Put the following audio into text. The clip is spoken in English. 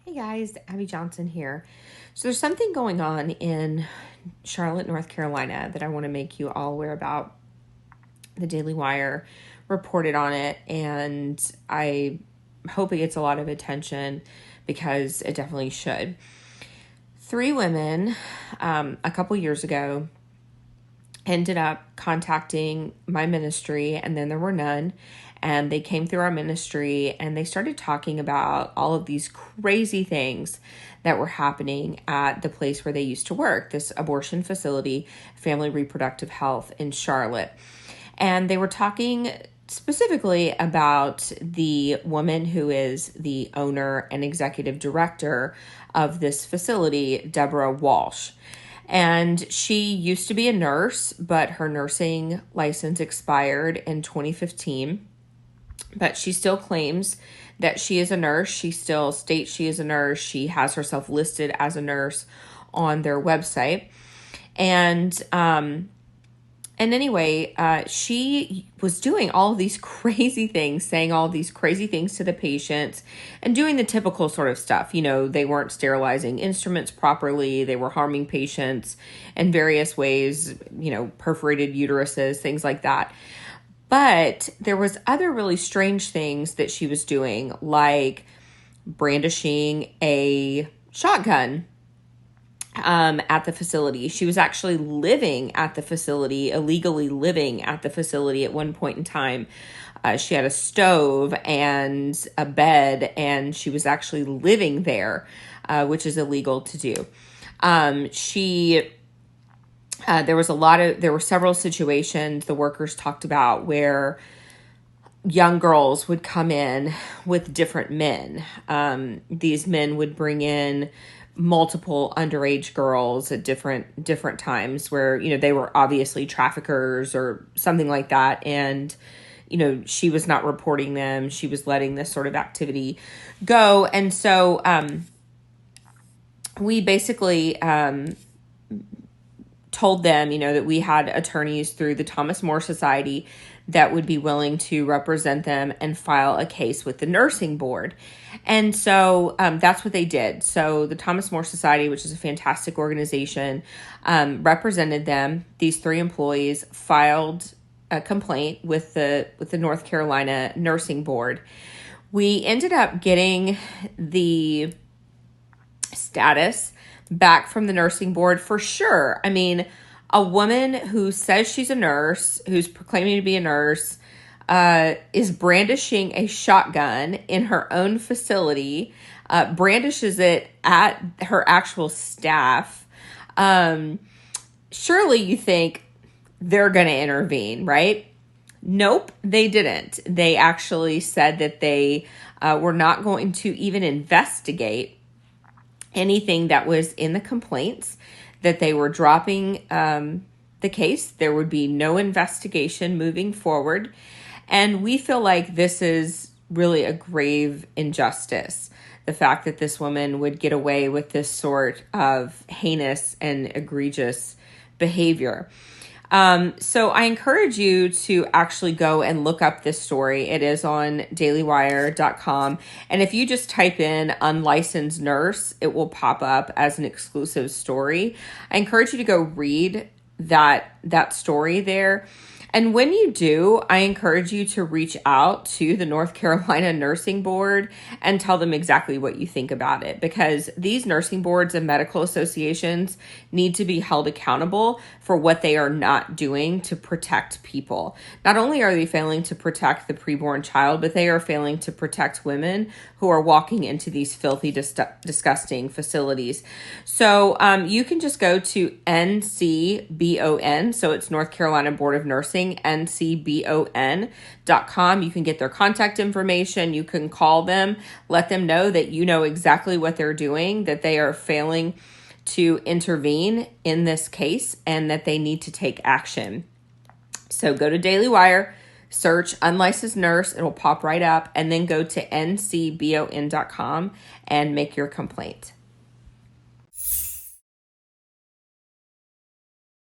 Hey guys, Abby Johnson here. So there's something going on in Charlotte, North Carolina that I want to make you all aware about. The Daily Wire reported on it, and I hope it gets a lot of attention because it definitely should. Three women, a couple years ago, ended up contacting my ministry, and then there were none. And they came through our ministry and they started talking about all of these crazy things that were happening at the place where they used to work, this abortion facility, Family Reproductive Health in Charlotte. And they were talking specifically about the woman who is the owner and executive director of this facility, Deborah Walsh. And she used to be a nurse, but her nursing license expired in 2015. But she still claims that she is a nurse. She still states she is a nurse. She has herself listed as a nurse on their website. And anyway, she was doing all of these crazy things, saying all these crazy things to the patients and doing the typical sort of stuff. You know, they weren't sterilizing instruments properly. They were harming patients in various ways, you know, perforated uteruses, things like that. But there was other really strange things that she was doing, like brandishing a shotgun at the facility. She was actually living at the facility, illegally living at the facility at one point in time. She had a stove and a bed, and she was actually living there, which is illegal to do. There were several situations the workers talked about where young girls would come in with different men. These men would bring in multiple underage girls at different times where, you know, they were obviously traffickers or something like that. And, you know, she was not reporting them. She was letting this sort of activity go. And so we basically told them, you know, that we had attorneys through the Thomas More Society that would be willing to represent them and file a case with the nursing board. And so that's what they did. So the Thomas More Society, which is a fantastic organization, represented them. These three employees filed a complaint with the North Carolina Nursing Board. We ended up getting the status back from the nursing board for sure. I mean, a woman who says she's a nurse, who's proclaiming to be a nurse, is brandishing a shotgun in her own facility, brandishes it at her actual staff. Surely you think they're going to intervene, right? Nope, they didn't. They actually said that they were not going to even investigate anything that was in the complaints, that they were dropping the case. There would be no investigation moving forward. And we feel like this is really a grave injustice. The fact that this woman would get away with this sort of heinous and egregious behavior. So I encourage you to actually go and look up this story. It is on dailywire.com. And if you just type in unlicensed nurse, it will pop up as an exclusive story. I encourage you to go read that story there. And when you do, I encourage you to reach out to the North Carolina Nursing Board and tell them exactly what you think about it, because these nursing boards and medical associations need to be held accountable for what they are not doing to protect people. Not only are they failing to protect the preborn child, but they are failing to protect women who are walking into these filthy, disgusting facilities. So you can just go to NCBON, so it's North Carolina Board of Nursing, ncbon.com. You can get their contact information. You can call them, let them know that you know exactly what they're doing, that they are failing to intervene in this case, and that they need to take action. So go to Daily Wire, search unlicensed nurse, it'll pop right up, and then go to ncbon.com and make your complaint.